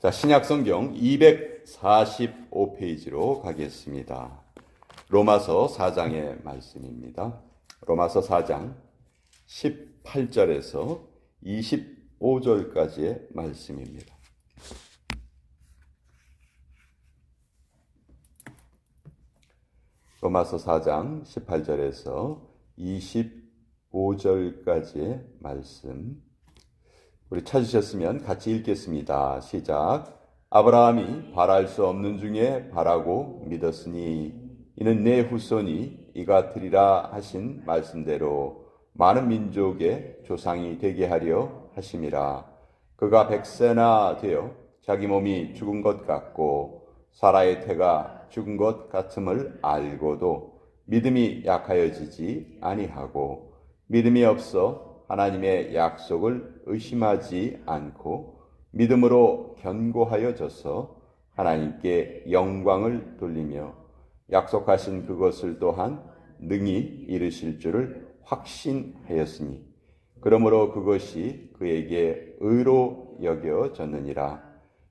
자, 신약성경 245페이지로 가겠습니다. 로마서 4장의 말씀입니다. 로마서 4장 18절에서 25절까지의 말씀입니다. 로마서 4장 18절에서 25절까지의 말씀, 우리 찾으셨으면 같이 읽겠습니다. 시작. 아브라함이 바랄 수 없는 중에 바라고 믿었으니 이는 내 후손이 이같으리라 하신 말씀대로 많은 민족의 조상이 되게 하려 하심이라. 그가 100세나 되어 자기 몸이 죽은 것 같고 사라의 태가 죽은 것 같음을 알고도 믿음이 약하여지지 아니하고 믿음이 없어 하나님의 약속을 의심하지 않고 믿음으로 견고하여져서 하나님께 영광을 돌리며 약속하신 그것을 또한 능히 이루실 줄을 확신하였으니 그러므로 그것이 그에게 의로 여겨졌느니라.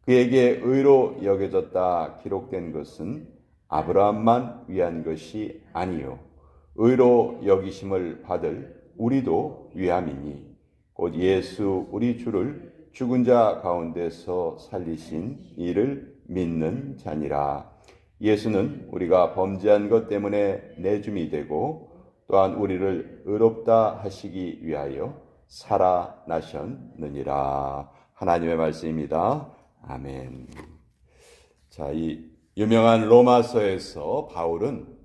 그에게 의로 여겨졌다 기록된 것은 아브라함만 위한 것이 아니요 의로 여기심을 받을 우리도 위함이니 곧 예수 우리 주를 죽은 자 가운데서 살리신 이를 믿는 자니라. 예수는 우리가 범죄한 것 때문에 내줌이 되고 또한 우리를 의롭다 하시기 위하여 살아나셨느니라. 하나님의 말씀입니다. 아멘. 자, 이 유명한 로마서에서 바울은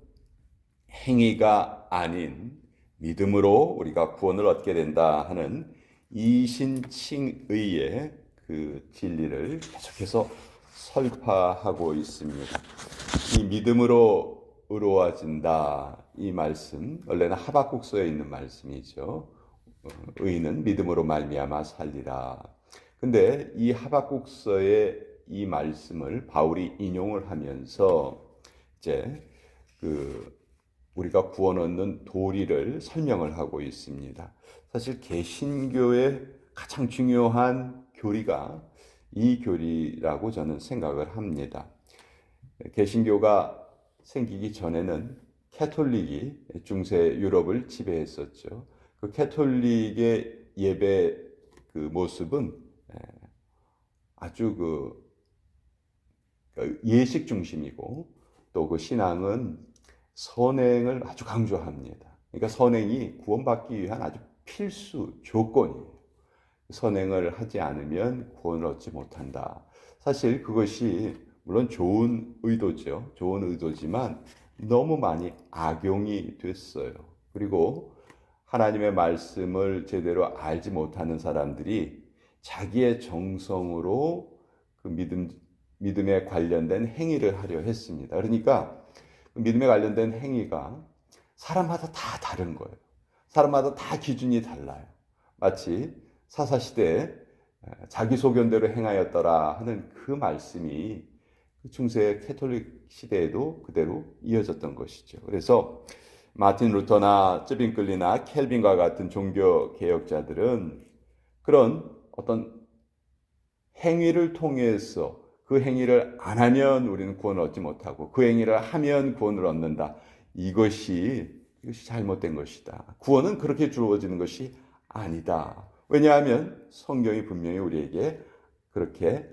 행위가 아닌 믿음으로 우리가 구원을 얻게 된다 하는 이신칭의의 그 진리를 계속해서 설파하고 있습니다. 이 믿음으로 의로워진다, 이 말씀 원래는 하박국서에 있는 말씀이죠. 의인은 믿음으로 말미암아 살리라. 근데 이 하박국서의 이 말씀을 바울이 인용을 하면서 이제 우리가 구원 얻는 도리를 설명을 하고 있습니다. 사실 개신교의 가장 중요한 교리가 이 교리라고 저는 생각을 합니다. 개신교가 생기기 전에는 캐톨릭이 중세 유럽을 지배했었죠. 그 캐톨릭의 예배 그 모습은 아주 예식 중심이고 또 그 신앙은 선행을 아주 강조합니다. 그러니까 선행이 구원받기 위한 아주 필수 조건이에요. 선행을 하지 않으면 구원을 얻지 못한다. 사실 그것이 물론 좋은 의도죠. 좋은 의도지만 너무 많이 악용이 됐어요. 그리고 하나님의 말씀을 제대로 알지 못하는 사람들이 자기의 정성으로 그 믿음에 관련된 행위를 하려 했습니다. 그러니까 믿음에 관련된 행위가 사람마다 다 다른 거예요. 사람마다 다 기준이 달라요. 마치 사사시대에 자기 소견대로 행하였더라 하는 그 말씀이 중세 캐톨릭 시대에도 그대로 이어졌던 것이죠. 그래서 마틴 루터나 쯔빙클리나 켈빈과 같은 종교 개혁자들은 그런 어떤 행위를 통해서 그 행위를 안 하면 우리는 구원을 얻지 못하고 그 행위를 하면 구원을 얻는다. 이것이 잘못된 것이다. 구원은 그렇게 주어지는 것이 아니다. 왜냐하면 성경이 분명히 우리에게 그렇게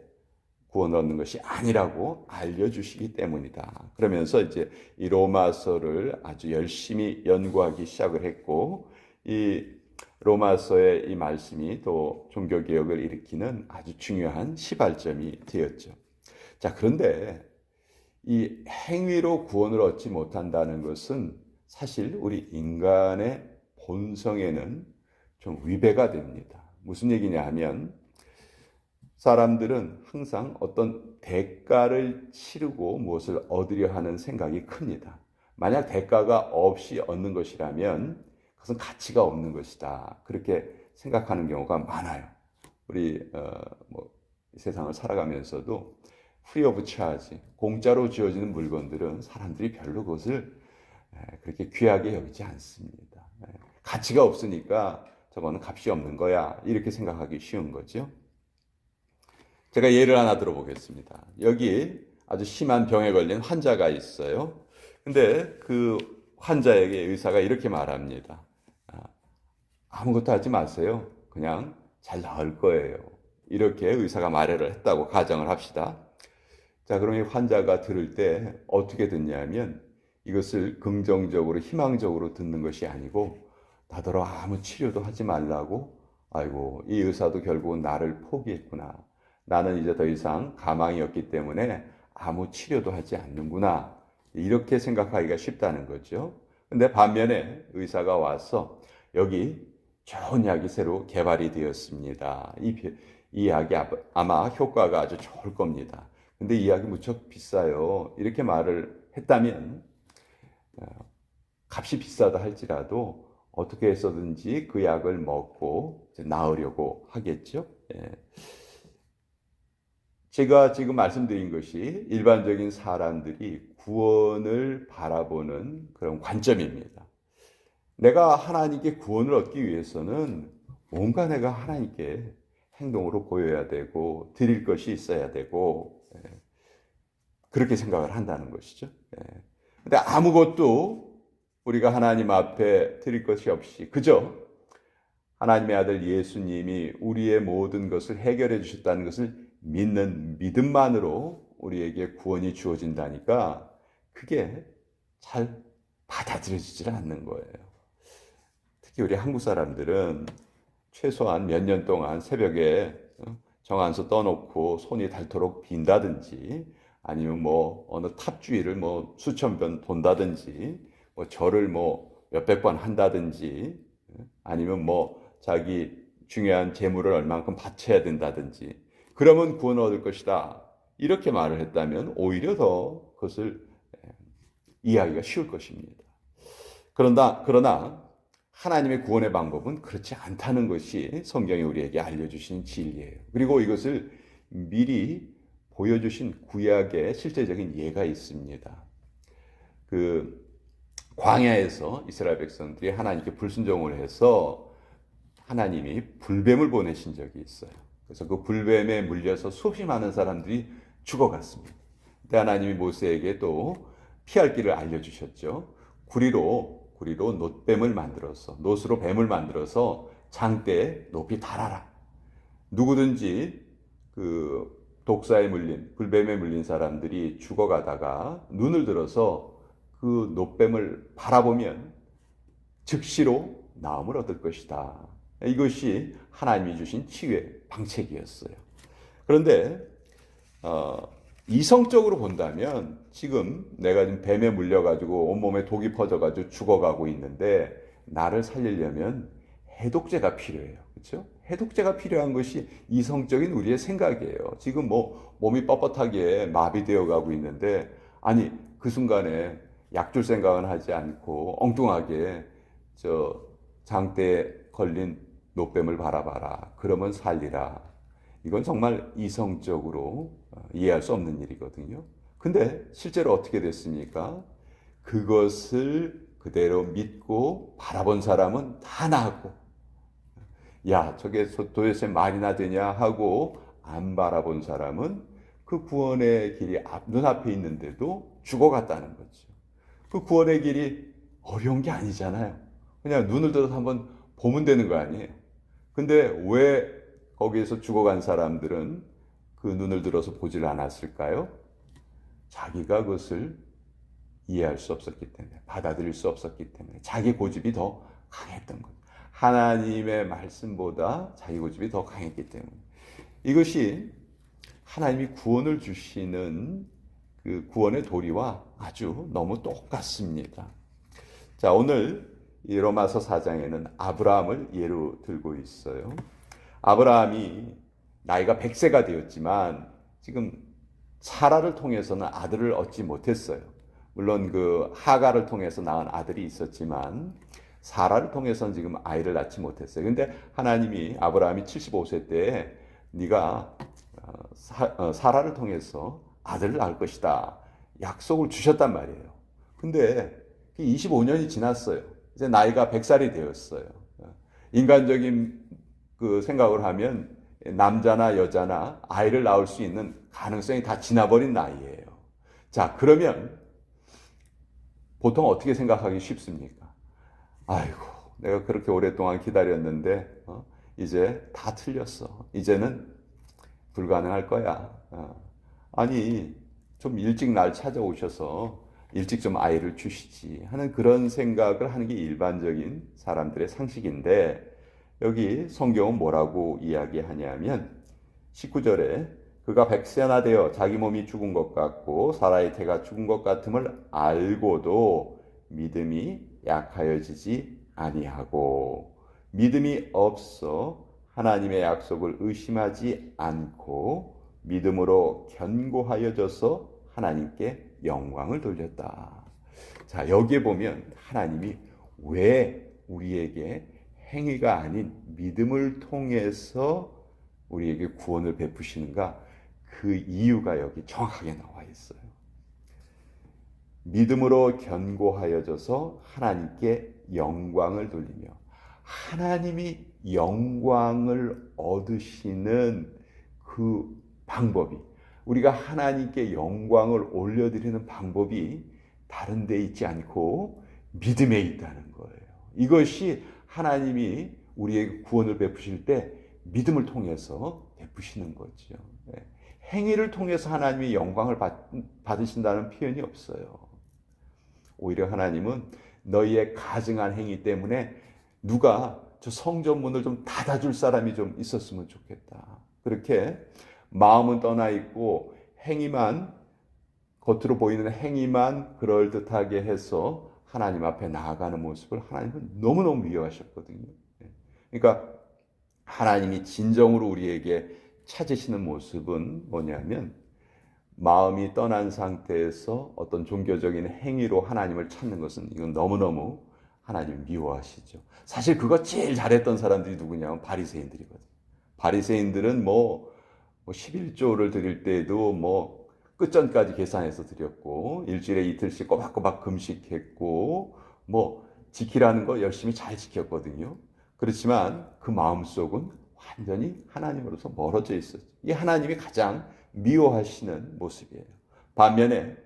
구원을 얻는 것이 아니라고 알려주시기 때문이다. 그러면서 이제 이 로마서를 아주 열심히 연구하기 시작을 했고 이 로마서의 이 말씀이 또 종교개혁을 일으키는 아주 중요한 시발점이 되었죠. 자, 그런데 이 행위로 구원을 얻지 못한다는 것은 사실 우리 인간의 본성에는 좀 위배가 됩니다. 무슨 얘기냐 하면 사람들은 항상 어떤 대가를 치르고 무엇을 얻으려 하는 생각이 큽니다. 만약 대가가 없이 얻는 것이라면 그것은 가치가 없는 것이다. 그렇게 생각하는 경우가 많아요. 우리 세상을 살아가면서도 free of charge, 공짜로 주어지는 물건들은 사람들이 별로 그것을 그렇게 귀하게 여기지 않습니다. 가치가 없으니까 저거는 값이 없는 거야. 이렇게 생각하기 쉬운 거죠. 제가 예를 하나 들어보겠습니다. 여기 아주 심한 병에 걸린 환자가 있어요. 근데 그 환자에게 의사가 이렇게 말합니다. 아무것도 하지 마세요. 그냥 잘 나을 거예요. 이렇게 의사가 말을 했다고 가정을 합시다. 자, 그럼 이 환자가 들을 때 어떻게 듣냐면 이것을 긍정적으로, 희망적으로 듣는 것이 아니고 나더러 아무 치료도 하지 말라고, 아이고, 이 의사도 결국은 나를 포기했구나. 나는 이제 더 이상 가망이 없기 때문에 아무 치료도 하지 않는구나. 이렇게 생각하기가 쉽다는 거죠. 근데 반면에 의사가 와서 여기 좋은 약이 새로 개발이 되었습니다. 이 약이 아마 효과가 아주 좋을 겁니다. 근데 이 약이 무척 비싸요. 이렇게 말을 했다면 값이 비싸다 할지라도 어떻게 해서든지 그 약을 먹고 나으려고 하겠죠. 예. 제가 지금 말씀드린 것이 일반적인 사람들이 구원을 바라보는 그런 관점입니다. 내가 하나님께 구원을 얻기 위해서는 뭔가 내가 하나님께 행동으로 보여야 되고 드릴 것이 있어야 되고 그렇게 생각을 한다는 것이죠. 근데 아무것도 우리가 하나님 앞에 드릴 것이 없이 그저 하나님의 아들 예수님이 우리의 모든 것을 해결해 주셨다는 것을 믿는 믿음만으로 우리에게 구원이 주어진다니까 그게 잘 받아들여지질 않는 거예요. 특히 우리 한국 사람들은 최소한 몇 년 동안 새벽에 정안서 떠놓고 손이 닳도록 빈다든지 아니면 뭐 어느 탑주위를 뭐 수천 번 본다든지 뭐 절을 뭐 몇백 번 한다든지 아니면 뭐 자기 중요한 재물을 얼만큼 바쳐야 된다든지 그러면 구원을 얻을 것이다. 이렇게 말을 했다면 오히려 더 그것을 이해하기가 쉬울 것입니다. 그러나 하나님의 구원의 방법은 그렇지 않다는 것이 성경이 우리에게 알려주신 진리예요. 그리고 이것을 미리 보여주신 구약의 실제적인 예가 있습니다. 그 광야에서 이스라엘 백성들이 하나님께 불순종을 해서 하나님이 불뱀을 보내신 적이 있어요. 그래서 그 불뱀에 물려서 수없이 많은 사람들이 죽어갔습니다. 그때 하나님이 모세에게 또 피할 길을 알려주셨죠. 구리로 놋뱀을 만들어서 놋으로 뱀을 만들어서 장대에 높이 달아라. 누구든지 그 독사에 물린 불뱀에 물린 사람들이 죽어가다가 눈을 들어서 그 놋뱀을 바라보면 즉시로 나음을 얻을 것이다. 이것이 하나님이 주신 치유의 방책이었어요. 그런데 이성적으로 본다면 지금 내가 지금 뱀에 물려가지고 온몸에 독이 퍼져가지고 죽어가고 있는데 나를 살리려면 해독제가 필요해요. 그렇죠? 해독제가 필요한 것이 이성적인 우리의 생각이에요. 지금 뭐 몸이 뻣뻣하게 마비되어 가고 있는데 아니 그 순간에 약 줄 생각은 하지 않고 엉뚱하게 저 장대에 걸린 놋뱀을 바라봐라. 그러면 살리라. 이건 정말 이성적으로 이해할 수 없는 일이거든요. 근데 실제로 어떻게 됐습니까? 그것을 그대로 믿고 바라본 사람은 다 나았고, 야, 저게 도대체 말이나 되냐 하고 안 바라본 사람은 그 구원의 길이 눈앞에 있는데도 죽어갔다는 거죠. 그 구원의 길이 어려운 게 아니잖아요. 그냥 눈을 들어서 한번 보면 되는 거 아니에요. 근데 왜 거기에서 죽어간 사람들은 그 눈을 들어서 보질 않았을까요? 자기가 그것을 이해할 수 없었기 때문에, 받아들일 수 없었기 때문에 자기 고집이 더 강했던 거죠. 하나님의 말씀보다 자기 고집이 더 강했기 때문에. 이것이 하나님이 구원을 주시는 그 구원의 도리와 아주 너무 똑같습니다. 자, 오늘 이 로마서 4장에는 아브라함을 예로 들고 있어요. 아브라함이 나이가 100세가 되었지만 지금 사라를 통해서는 아들을 얻지 못했어요. 물론 그 하가를 통해서 낳은 아들이 있었지만 사라를 통해서는 지금 아이를 낳지 못했어요. 근데 하나님이 아브라함이 75세 때에 네가 사라를 통해서 아들을 낳을 것이다. 약속을 주셨단 말이에요. 근데 25년이 지났어요. 이제 나이가 100살이 되었어요. 인간적인 그 생각을 하면 남자나 여자나 아이를 낳을 수 있는 가능성이 다 지나버린 나이예요. 자, 그러면 보통 어떻게 생각하기 쉽습니까? 아이고, 내가 그렇게 오랫동안 기다렸는데 이제 다 틀렸어. 이제는 불가능할 거야. 아니, 좀 일찍 날 찾아오셔서 일찍 좀 아이를 주시지 하는 그런 생각을 하는 게 일반적인 사람들의 상식인데, 여기 성경은 뭐라고 이야기하냐면 19절에 그가 백세나 되어 자기 몸이 죽은 것 같고 사라의 태가 죽은 것 같음을 알고도 믿음이 약하여지지 아니하고, 믿음이 없어 하나님의 약속을 의심하지 않고 믿음으로 견고하여져서 하나님께 영광을 돌렸다. 자, 여기에 보면 하나님이 왜 우리에게 행위가 아닌 믿음을 통해서 우리에게 구원을 베푸시는가, 그 이유가 여기 정확하게 나와 있어요. 믿음으로 견고하여져서 하나님께 영광을 돌리며, 하나님이 영광을 얻으시는 그 방법이, 우리가 하나님께 영광을 올려드리는 방법이 다른 데 있지 않고 믿음에 있다는 거예요. 이것이 하나님이 우리에게 구원을 베푸실 때 믿음을 통해서 베푸시는 거죠. 행위를 통해서 하나님이 영광을 받으신다는 표현이 없어요. 오히려 하나님은 너희의 가증한 행위 때문에 누가 저 성전문을 좀 닫아줄 사람이 좀 있었으면 좋겠다. 그렇게 마음은 떠나 있고 행위만, 겉으로 보이는 행위만 그럴듯하게 해서 하나님 앞에 나아가는 모습을 하나님은 너무너무 미워하셨거든요. 그러니까 하나님이 진정으로 우리에게 찾으시는 모습은 뭐냐면, 마음이 떠난 상태에서 어떤 종교적인 행위로 하나님을 찾는 것은, 이건 너무너무 하나님 미워하시죠. 사실 그거 제일 잘했던 사람들이 누구냐면 바리새인들이거든요. 바리새인들은 뭐 11조를 드릴 때에도 뭐 끝전까지 계산해서 드렸고, 일주일에 이틀씩 꼬박꼬박 금식했고, 뭐 지키라는 거 열심히 잘 지켰거든요. 그렇지만 그 마음속은 완전히 하나님으로서 멀어져 있었죠. 이 하나님이 가장 미워하시는 모습이에요. 반면에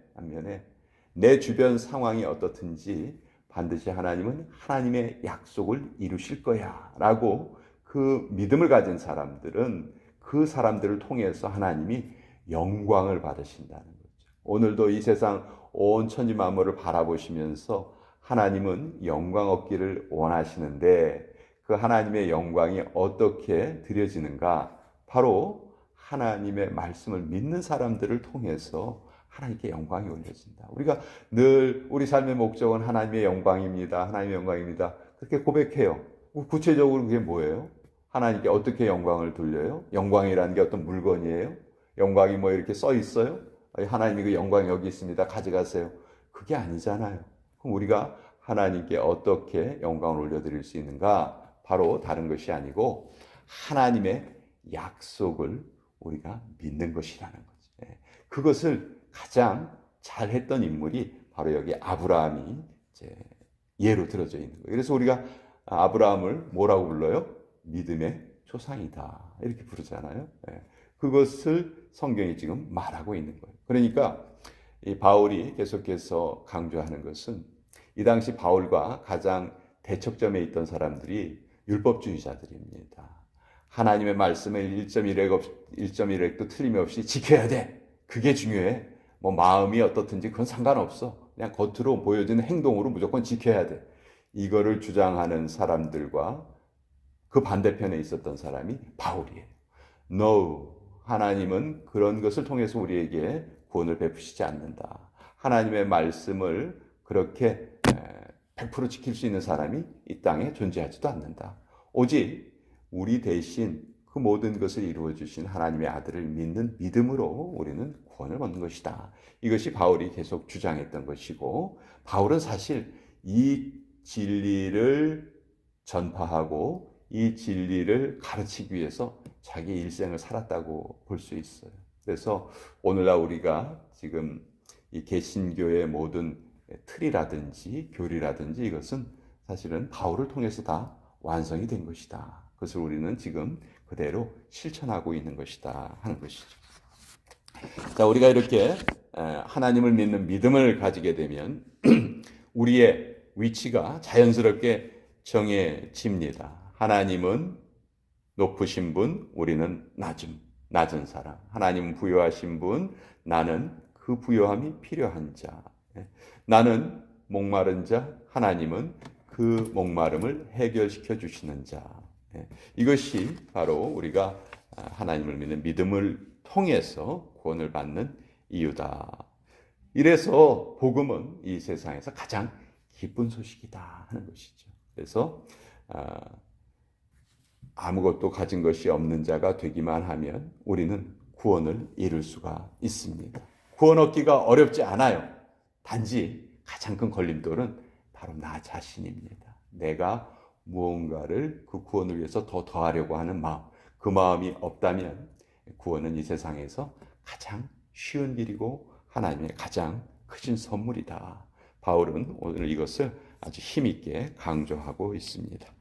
내 주변 상황이 어떻든지 반드시 하나님은 하나님의 약속을 이루실 거야 라고 그 믿음을 가진 사람들은 그 사람들을 통해서 하나님이 영광을 받으신다는 거죠. 오늘도 이 세상 온 천지 만물을 바라보시면서 하나님은 영광 얻기를 원하시는데, 그 하나님의 영광이 어떻게 드려지는가? 바로 하나님의 말씀을 믿는 사람들을 통해서 하나님께 영광이 올려진다. 우리가 늘 우리 삶의 목적은 하나님의 영광입니다. 하나님의 영광입니다. 그렇게 고백해요. 구체적으로 그게 뭐예요? 하나님께 어떻게 영광을 돌려요? 영광이라는 게 어떤 물건이에요? 영광이 뭐 이렇게 써 있어요? 하나님이 그 영광이 여기 있습니다. 가져가세요. 그게 아니잖아요. 그럼 우리가 하나님께 어떻게 영광을 올려드릴 수 있는가? 바로 다른 것이 아니고 하나님의 약속을 우리가 믿는 것이라는 거죠. 그것을 가장 잘했던 인물이 바로 여기 아브라함이 이제 예로 들어져 있는 거예요. 그래서 우리가 아브라함을 뭐라고 불러요? 믿음의 조상이다, 이렇게 부르잖아요. 그것을 성경이 지금 말하고 있는 거예요. 그러니까 이 바울이 계속해서 강조하는 것은, 이 당시 바울과 가장 대척점에 있던 사람들이 율법주의자들입니다. 하나님의 말씀을 1.1획도 틀림없이 지켜야 돼. 그게 중요해. 뭐 마음이 어떻든지 그건 상관없어. 그냥 겉으로 보여지는 행동으로 무조건 지켜야 돼. 이거를 주장하는 사람들과 그 반대편에 있었던 사람이 바울이에요. No, 하나님은 그런 것을 통해서 우리에게 구원을 베푸시지 않는다. 하나님의 말씀을 그렇게 100% 지킬 수 있는 사람이 이 땅에 존재하지도 않는다. 오직 우리 대신 그 모든 것을 이루어 주신 하나님의 아들을 믿는 믿음으로 우리는 구원을 얻는 것이다. 이것이 바울이 계속 주장했던 것이고, 바울은 사실 이 진리를 전파하고 이 진리를 가르치기 위해서 자기 일생을 살았다고 볼 수 있어요. 그래서 오늘날 우리가 지금 이 개신교의 모든 틀이라든지 교리라든지 이것은 사실은 바울을 통해서 다 완성이 된 것이다. 그것을 우리는 지금 그대로 실천하고 있는 것이다 하는 것이죠. 자, 우리가 이렇게 하나님을 믿는 믿음을 가지게 되면 우리의 위치가 자연스럽게 정해집니다. 하나님은 높으신 분, 우리는 낮은 사람. 하나님은 부요하신 분, 나는 그 부요함이 필요한 자. 나는 목마른 자, 하나님은 그 목마름을 해결시켜 주시는 자. 이것이 바로 우리가 하나님을 믿는 믿음을 통해서 구원을 받는 이유다. 이래서 복음은 이 세상에서 가장 기쁜 소식이다 하는 것이죠. 그래서 아무것도 가진 것이 없는 자가 되기만 하면 우리는 구원을 이룰 수가 있습니다. 구원 얻기가 어렵지 않아요. 단지 가장 큰 걸림돌은 바로 나 자신입니다. 내가 무언가를 그 구원을 위해서 더 더하려고 하는 마음, 그 마음이 없다면 구원은 이 세상에서 가장 쉬운 길이고 하나님의 가장 크신 선물이다. 바울은 오늘 이것을 아주 힘있게 강조하고 있습니다. 자,